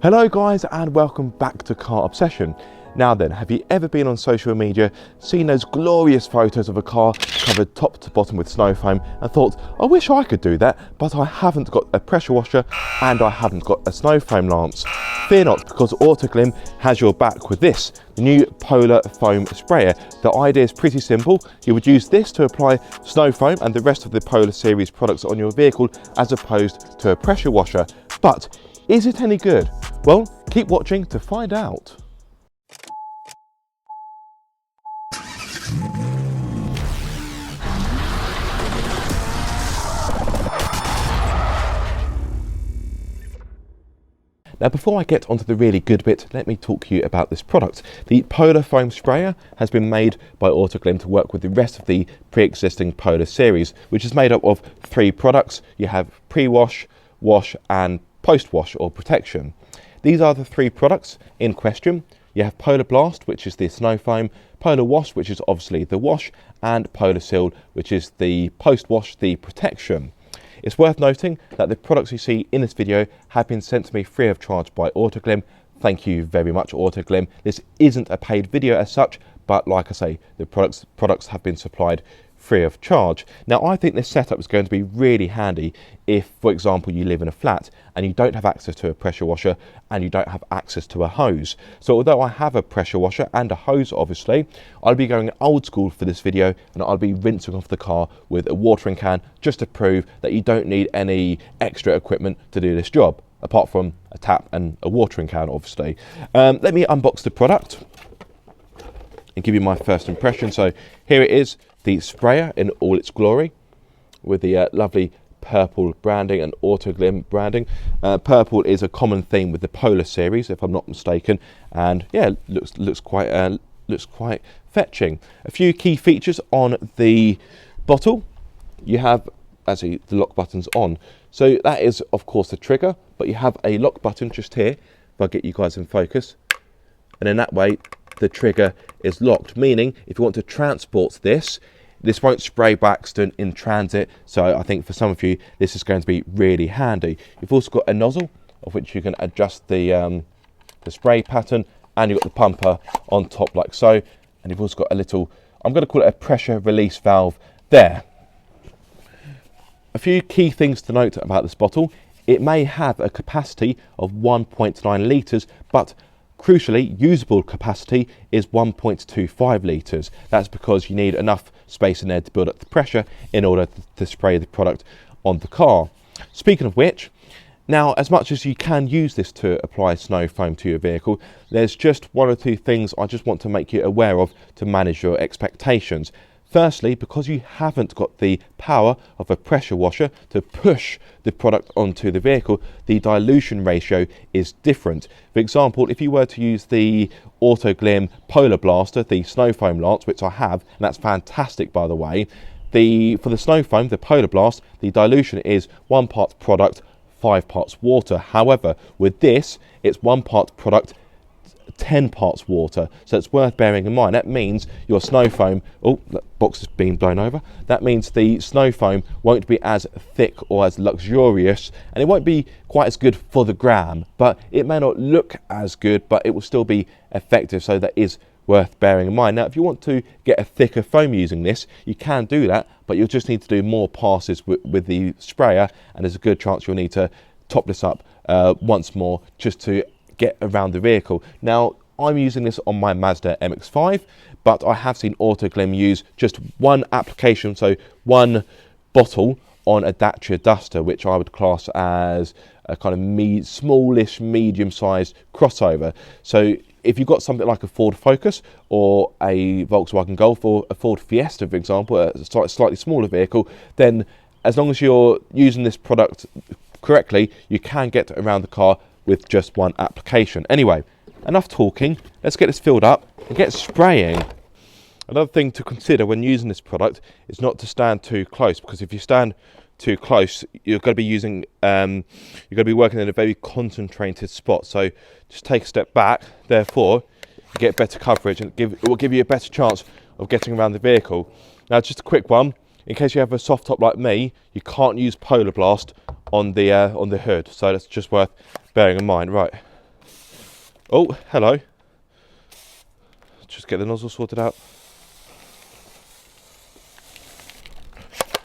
Hello guys and welcome back to Car Obsession. Now then, have you ever been on social media, seen those glorious photos of a car covered top to bottom with snow foam and thought, I wish I could do that, but I haven't got a pressure washer and I haven't got a snow foam lance? Fear not, because Autoglym has your back with this, the new polar foam sprayer. The idea is pretty simple. You would use this to apply snow foam and the rest of the Polar series products on your vehicle as opposed to a pressure washer. But is it any good? Well, keep watching to find out. Now, before I get onto the really good bit, let me talk to you about this product. The Polar Foam Sprayer has been made by Autoglym to work with the rest of the pre-existing Polar series, which is made up of 3 products. You have pre-wash, wash and post-wash or protection. These are the 3 products in question. You have Polar Blast, which is the snow foam, Polar Wash, which is obviously the wash, and Polar Seal, which is the post-wash, the protection. It's worth noting that the products you see in this video have been sent to me free of charge by Autoglym. Thank you very much, Autoglym. This isn't a paid video as such, but like I say, the products have been supplied free of charge. Now, I think this setup is going to be really handy if, for example, you live in a flat and you don't have access to a pressure washer and you don't have access to a hose. So although I have a pressure washer and a hose, obviously, I'll be going old school for this video and I'll be rinsing off the car with a watering can just to prove that you don't need any extra equipment to do this job, apart from a tap and a watering can, obviously. Let me unbox the product and give you my first impression. So here it is, the sprayer in all its glory, with the lovely purple branding and Autoglym branding. Purple is a common theme with the Polar series, if I'm not mistaken, and yeah, looks quite fetching. A few key features on the bottle. You have actually the lock buttons on, so that is of course the trigger, but you have a lock button just here. If I get you guys in focus, and in that way the trigger is locked, meaning if you want to transport this won't spray by accident in transit. So I think for some of you this is going to be really handy. You've also got a nozzle of which you can adjust the spray pattern, and you've got the pumper on top like so, and you've also got a little, I'm going to call it a pressure release valve there. A few key things to note about this bottle. It may have a capacity of 1.9 litres, but crucially, usable capacity is 1.25 litres. That's because you need enough space in there to build up the pressure in order to spray the product on the car. Speaking of which, now as much as you can use this to apply snow foam to your vehicle, there's just 1 or 2 things I just want to make you aware of to manage your expectations. Firstly, because you haven't got the power of a pressure washer to push the product onto the vehicle, the dilution ratio is different. For example, if you were to use the Autoglym Polar Blaster, the snow foam lance, which I have, and that's fantastic by the way, for the snow foam, the Polar Blast, the dilution is 1 part product, 5 parts water. However, with this, it's 1 part product, 10 parts water, so it's worth bearing in mind. That means your snow foam, oh, that box has been blown over, that means the snow foam won't be as thick or as luxurious, and it won't be quite as good for the gram, but it may not look as good, but it will still be effective, so that is worth bearing in mind. Now, if you want to get a thicker foam using this, you can do that, but you'll just need to do more passes with the sprayer, and there's a good chance you'll need to top this up once more just to get around the vehicle. Now, I'm using this on my Mazda MX-5, but I have seen Autoglym use just 1 application, so 1 bottle on a Dacia Duster, which I would class as a kind of smallish, medium-sized crossover. So if you've got something like a Ford Focus or a Volkswagen Golf or a Ford Fiesta, for example, a slightly smaller vehicle, then as long as you're using this product correctly, you can get around the car with just 1 application. Anyway, enough talking, let's get this filled up and get spraying. Another thing to consider when using this product is not to stand too close, because if you stand too close, you're going to be using, you're going to be working in a very concentrated spot. So just take a step back, therefore you get better coverage and it will give you a better chance of getting around the vehicle. Now, just a quick one, in case you have a soft top like me, you can't use Polar Blast on the hood, so that's just worth bearing in mind. Right, Oh, hello. Just get the nozzle sorted out.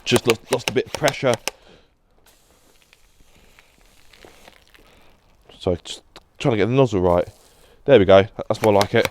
Just lost a bit of pressure. So just trying to get the nozzle right. There we go, that's more like it.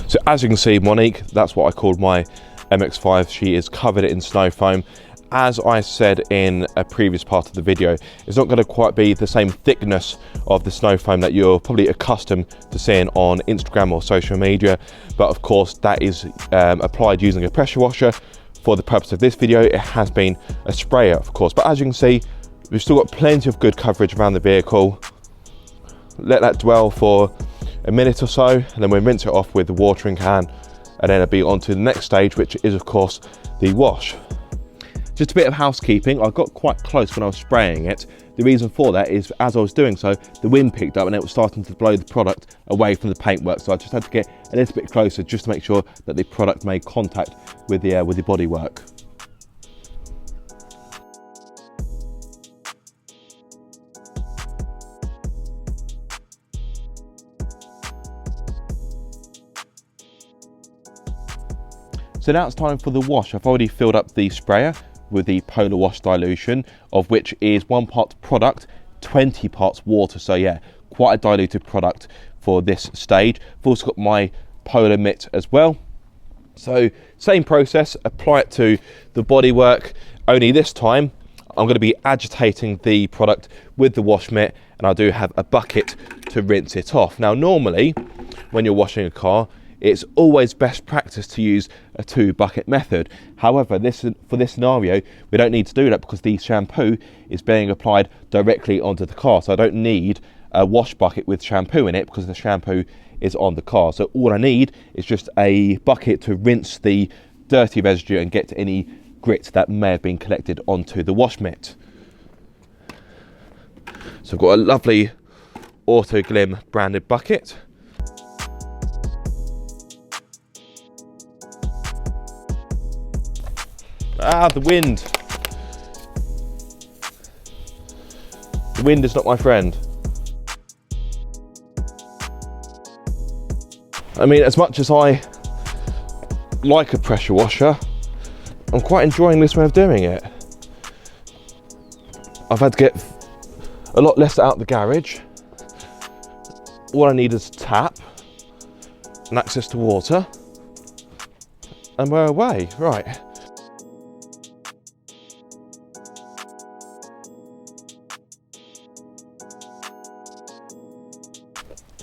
So as you can see, Monique, that's what I called my MX-5. She is covered in snow foam. As I said in a previous part of the video, it's not going to quite be the same thickness of the snow foam that you're probably accustomed to seeing on Instagram or social media. But of course, that is applied using a pressure washer. For the purpose of this video, it has been a sprayer, of course. But as you can see, we've still got plenty of good coverage around the vehicle. Let that dwell for a minute or so, and then we'll rinse it off with the watering can, and then it'll be on to the next stage, which is of course the wash. Just a bit of housekeeping. I got quite close when I was spraying it. The reason for that is as I was doing so, the wind picked up and it was starting to blow the product away from the paintwork, so I just had to get a little bit closer just to make sure that the product made contact with the bodywork. So now it's time for the wash. I've already filled up the sprayer with the Polar Wash dilution, of which is 1 part product, 20 parts water. So yeah, quite a diluted product for this stage. I've also got my Polar mitt as well. So same process, apply it to the bodywork, only this time I'm going to be agitating the product with the wash mitt, and I do have a bucket to rinse it off. Now normally when you're washing a car, it's always best practice to use a 2-bucket method. However, for this scenario, we don't need to do that because the shampoo is being applied directly onto the car. So I don't need a wash bucket with shampoo in it because the shampoo is on the car. So all I need is just a bucket to rinse the dirty residue and get any grit that may have been collected onto the wash mitt. So I've got a lovely Autoglym branded bucket. Ah, the wind. The wind is not my friend. I mean, as much as I like a pressure washer, I'm quite enjoying this way of doing it. I've had to get a lot less out of the garage. All I need is a tap and access to water, and we're away. Right.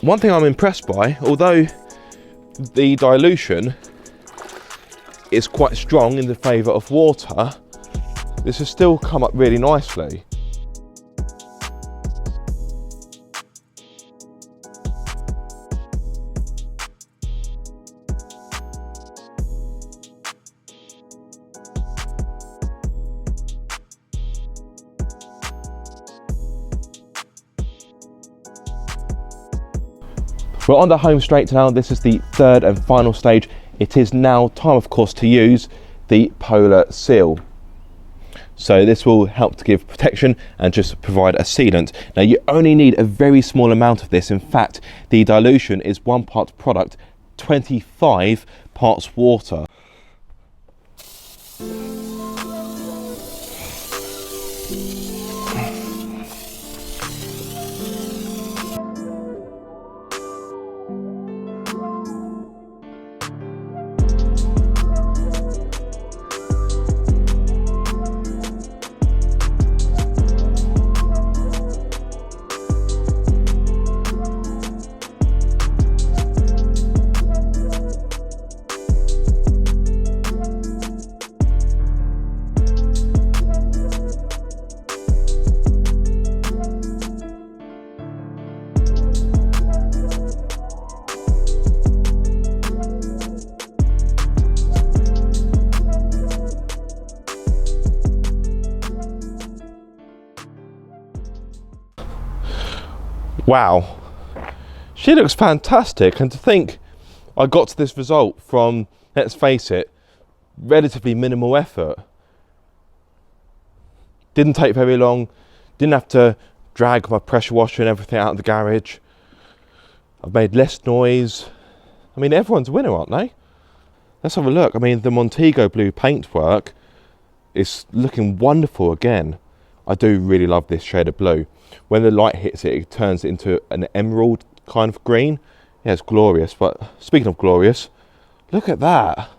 One thing I'm impressed by, although the dilution is quite strong in the favour of water, this has still come up really nicely. We're on the home straight now. This is the third and final stage. It is now time, of course, to use the Polar Seal. So this will help to give protection and just provide a sealant. Now you only need a very small amount of this. In fact, the dilution is 1 part product, 25 parts water. Wow, she looks fantastic, and to think I got to this result from, let's face it, relatively minimal effort. Didn't take very long, didn't have to drag my pressure washer and everything out of the garage. I've made less noise. I mean, everyone's a winner, aren't they? Let's have a look. I mean, the Montego blue paintwork is looking wonderful again. I do really love this shade of blue. When the light hits it, it turns into an emerald kind of green. Yeah, it's glorious. But speaking of glorious, look at that.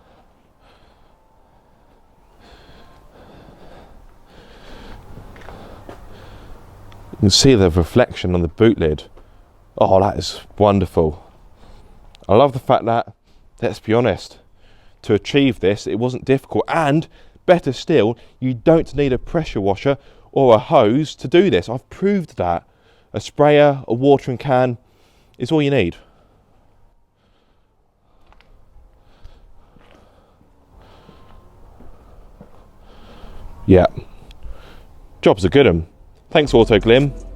You can see the reflection on the boot lid. Oh, that is wonderful. I love the fact that, let's be honest, to achieve this, it wasn't difficult, and better still, you don't need a pressure washer or a hose to do this. I've proved that. A sprayer, a watering can is all you need. Yeah, job's a good one. Thanks, Autoglym.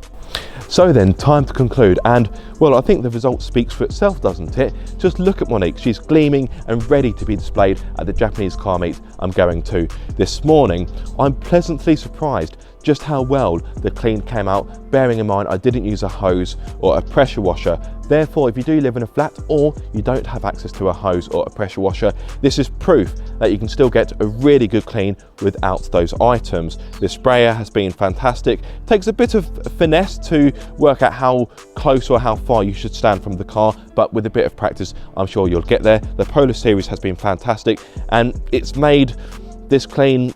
So then, time to conclude, and well, I think the result speaks for itself, doesn't it? Just look at Monique, she's gleaming and ready to be displayed at the Japanese car meet I'm going to this morning. I'm pleasantly surprised just how well the clean came out, bearing in mind I didn't use a hose or a pressure washer. Therefore, if you do live in a flat or you don't have access to a hose or a pressure washer, this is proof that you can still get a really good clean without those items. The sprayer has been fantastic. Takes a bit of finesse to work out how close or how far you should stand from the car, but with a bit of practice, I'm sure you'll get there. The Polar Series has been fantastic, and it's made this clean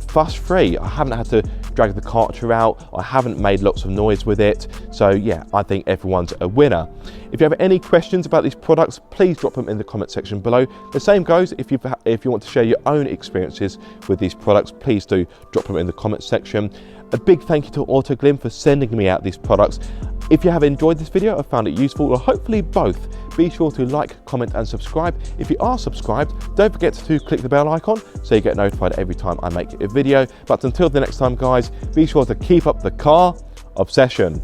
fuss-free. I haven't had to drag the cartridge out, I haven't made lots of noise with it, so yeah, I think everyone's a winner. If you have any questions about these products, please drop them in the comment section below. The same goes if you want to share your own experiences with these products, please do drop them in the comment section. A big thank you to Autoglym for sending me out these products. If you have enjoyed this video or found it useful, or hopefully both, be sure to like, comment and subscribe. If you are subscribed, don't forget to click the bell icon so you get notified every time I make a video. But until the next time guys, be sure to keep up the car obsession.